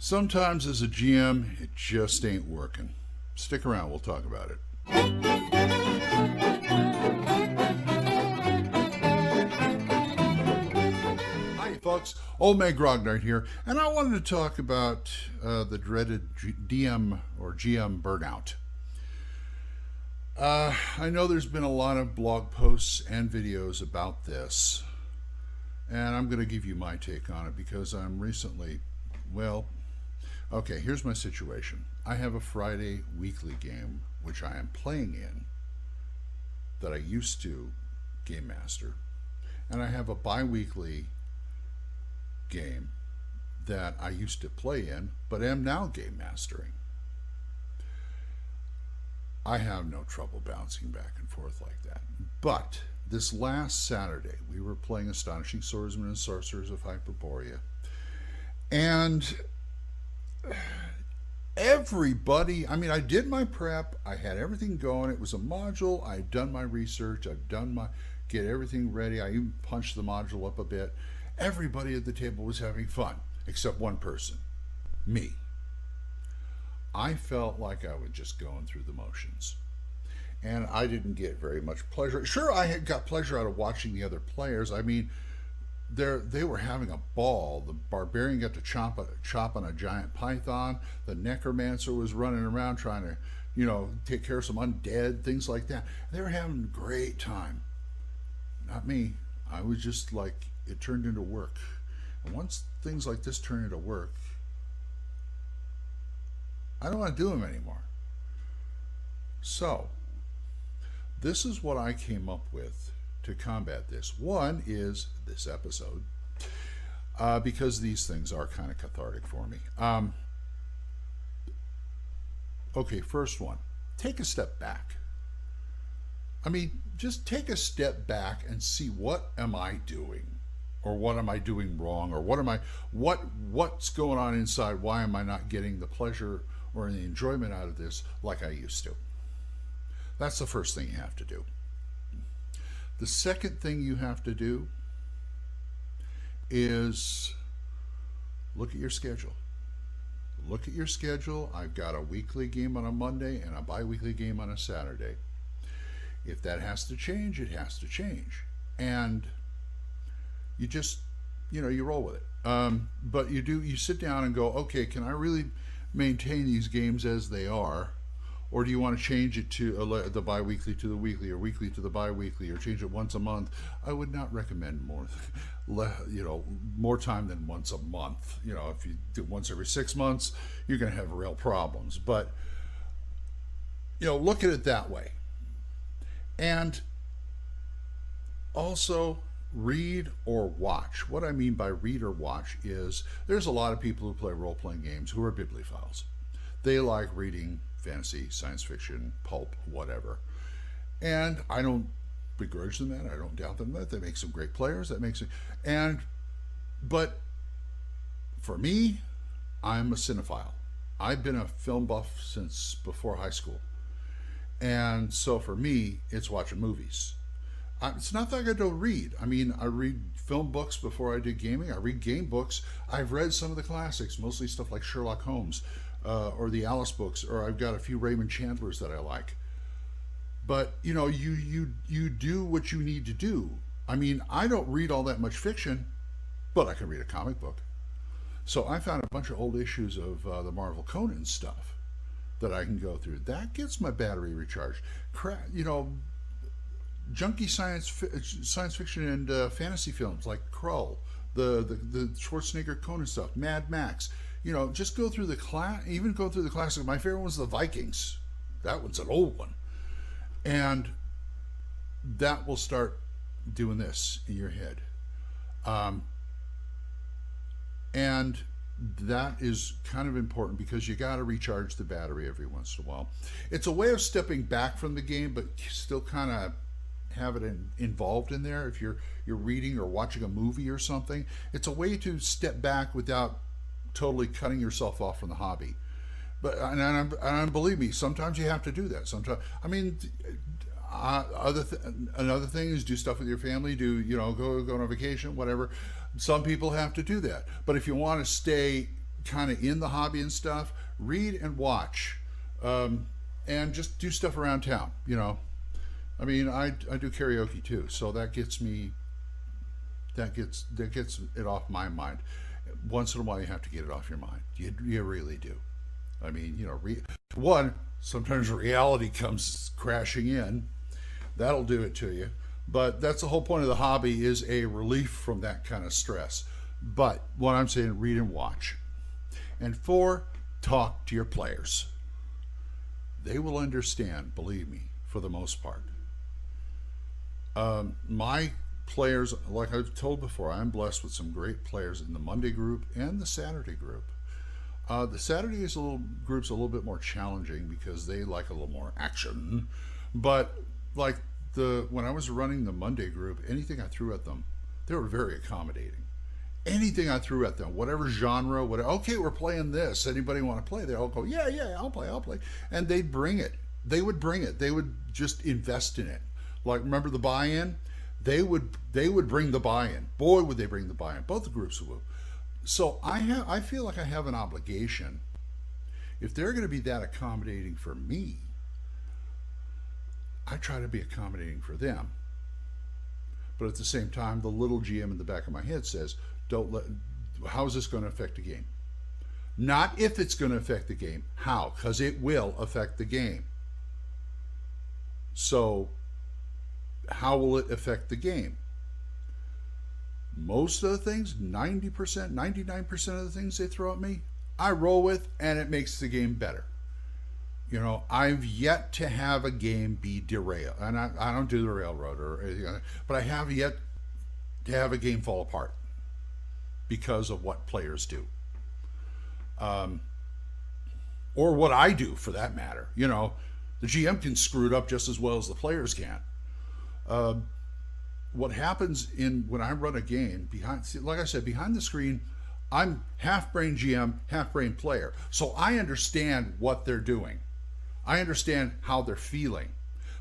Sometimes as a GM, it just ain't working. Stick around, we'll talk about it. Hi folks, Old Man Grognard here, and I wanted to talk about the dreaded DM or GM burnout. I know there's been a lot of blog posts and videos about this, and I'm going to give you my take on it because I'm recently, okay, here's my situation. I have a Friday weekly game, which I am playing in, that I used to game master, and I have a bi-weekly game that I used to play in, but am now game mastering. I have no trouble bouncing back and forth like that. But this last Saturday, we were playing Astonishing Swordsmen and Sorcerers of Hyperborea, and everybody, I did my prep, I had everything going, it was a module, I'd done my research, get everything ready, I even punched the module up a bit. Everybody at the table was having fun, except one person, me. I felt like I was just going through the motions, and I didn't get very much pleasure. Sure, I had got pleasure out of watching the other players. They were having a ball. The barbarian got to chop on a giant python. The necromancer was running around trying to, take care of some undead, things like that. They were having a great time. Not me. I was just like, it turned into work. And once things like this turn into work, I don't want to do them anymore. So, this is what I came up with to combat this. One is this episode, because these things are kind of cathartic for me. Okay, first one, take a step back. Just take a step back and see, what am I doing? Or what am I doing wrong? Or what's going on inside? Why am I not getting the pleasure or the enjoyment out of this like I used to? That's the first thing you have to do. The second thing you have to do is look at your schedule. Look at your schedule. I've got a weekly game on a Monday and a bi-weekly game on a Saturday. If that has to change, it has to change. And you just, you roll with it. But you sit down and go, okay, can I really maintain these games as they are? Or do you want to change it to the bi-weekly to the weekly, or weekly to the bi-weekly, or change it once a month? I would not recommend more time than once a month. If you do once every 6 months, you're going to have real problems. But, look at it that way. And also read or watch. What I mean by read or watch is there's a lot of people who play role-playing games who are bibliophiles. They like reading fantasy, science fiction, pulp, whatever. And I don't begrudge them that. I don't doubt them that. They make some great players. But for me, I'm a cinephile. I've been a film buff since before high school. And so for me, it's watching movies. It's not that I don't read. I read film books before I did gaming. I read game books. I've read some of the classics, mostly stuff like Sherlock Holmes, or the Alice books, or I've got a few Raymond Chandlers that I like. But you do what you need to do. I don't read all that much fiction, but I can read a comic book. So I found a bunch of old issues of the Marvel Conan stuff that I can go through. That gets my battery recharged. Junky science fiction and fantasy films like Krull, the Schwarzenegger Conan stuff, Mad Max. Just go through the classics. My favorite one's the Vikings. That one's an old one. And that will start doing this in your head. And that is kind of important because you got to recharge the battery every once in a while. It's a way of stepping back from the game, but still kind of have it involved in there. If you're reading or watching a movie or something, it's a way to step back without totally cutting yourself off from the hobby. But and believe me, sometimes you have to do that. Another thing is do stuff with your family. Go on a vacation, whatever. Some people have to do that. But if you want to stay kind of in the hobby and stuff, read and watch, and just do stuff around town. I mean, I do karaoke too, so that gets it off my mind. Once in a while, you have to get it off your mind. You really do. I mean, sometimes reality comes crashing in. That'll do it to you. But that's the whole point of the hobby, is a relief from that kind of stress. But what I'm saying, read and watch. And 4, talk to your players. They will understand, believe me, for the most part. My players, like I've told before, I'm blessed with some great players in the Monday group and the Saturday group. The Saturday group's a little bit more challenging because they like a little more action. But like when I was running the Monday group, anything I threw at them, they were very accommodating. Anything I threw at them, whatever genre, okay, we're playing this. Anybody want to play? They all go, yeah, I'll play. And they'd bring it. They would bring it. They would just invest in it. Like, remember the buy-in? They would bring the buy-in. Boy, would they bring the buy-in. Both the groups would. So I feel like I have an obligation. If they're going to be that accommodating for me, I try to be accommodating for them. But at the same time, the little GM in the back of my head says, how is this going to affect the game? Not if it's going to affect the game. How? Because it will affect the game. So how will it affect the game? Most of the things, 90%, 99% of the things they throw at me, I roll with, and it makes the game better. I've yet to have a game be derailed. And I don't do the railroad or anything like that, but I have yet to have a game fall apart because of what players do. Or what I do, for that matter. The GM can screw it up just as well as the players can. What happens when I run a game, like I said, behind the screen, I'm half-brain GM, half-brain player. So I understand what they're doing. I understand how they're feeling.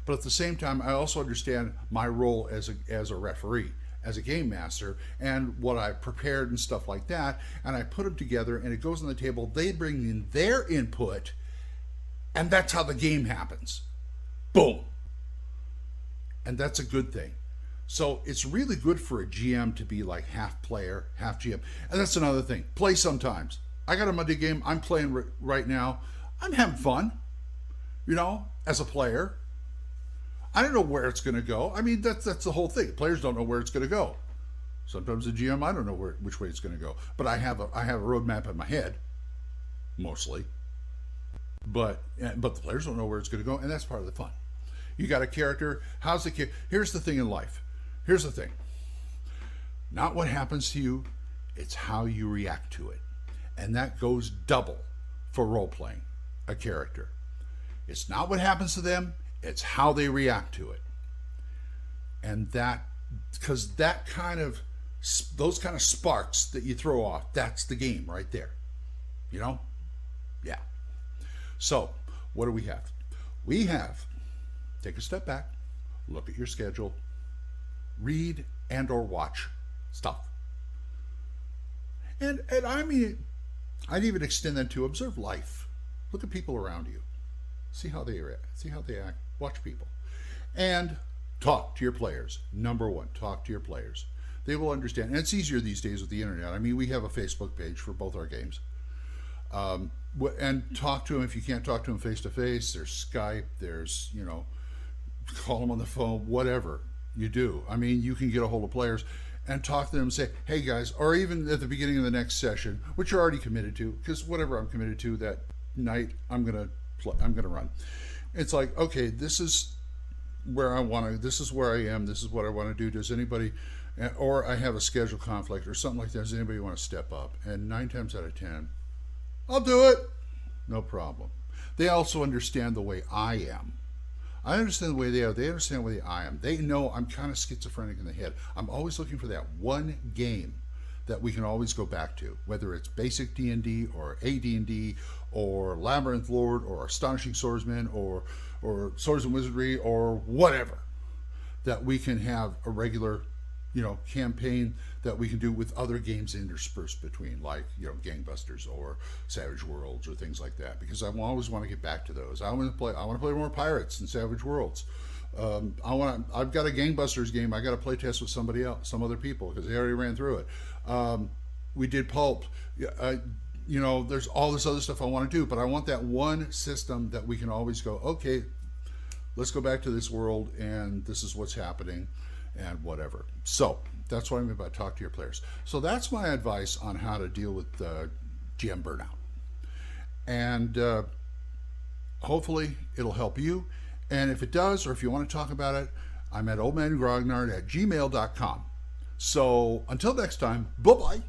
But at the same time, I also understand my role as a referee, as a game master, and what I prepared and stuff like that. And I put them together, and it goes on the table. They bring in their input, and that's how the game happens. Boom. And that's a good thing. So it's really good for a GM to be like half player, half GM. And that's another thing. Play sometimes. I got a Monday game I'm playing right now. I'm having fun, as a player. I don't know where it's going to go. I mean, that's the whole thing. Players don't know where it's going to go. Sometimes the GM, I don't know which way it's going to go. But I have a roadmap in my head, mostly. But the players don't know where it's going to go, and that's part of the fun. You got a character. Here's the thing in life. Here's the thing. Not what happens to you, it's how you react to it. And that goes double for role-playing a character. It's not what happens to them, it's how they react to it. And because those kind of sparks that you throw off, that's the game right there. Yeah. So, what do we have? We have, take a step back, look at your schedule, read and or watch stuff. And I mean, I'd even extend that to observe life. Look at people around you. See how they react. See how they act. Watch people. And talk to your players. Number one, talk to your players. They will understand. And it's easier these days with the internet. I mean, we have a Facebook page for both our games. And talk to them if you can't talk to them face to face. There's Skype. There's, call them on the phone, whatever you do. I mean, you can get a hold of players and talk to them and say, hey guys, or even at the beginning of the next session, which you're already committed to, because whatever I'm committed to that night, I'm gonna run. It's like, okay, this is where I am, this is what I want to do. Does anybody, or I have a schedule conflict or something like that, does anybody want to step up? And 9 times out of 10, I'll do it. No problem. They also understand the way I am. I understand the way they are. They understand the way I am. They know I'm kind of schizophrenic in the head. I'm always looking for that one game that we can always go back to, whether it's basic D&D or AD&D or Labyrinth Lord or Astonishing Swordsman or Swords and Wizardry or whatever, that we can have a regular campaign that we can do with other games interspersed between, like Gangbusters or Savage Worlds or things like that, because I always want to get back to those. I want to play more Pirates and Savage Worlds. I've got a Gangbusters game. I got to play test with somebody else, some other people, because they already ran through it. We did Pulp. There's all this other stuff I want to do, but I want that one system that we can always go, okay, let's go back to this world, and this is what's happening, and whatever. So that's what I mean by talk to your players. So that's my advice on how to deal with GM burnout. And hopefully it'll help you. And if it does, or if you want to talk about it, I'm at oldmangrognard@gmail.com. So until next time, bye-bye.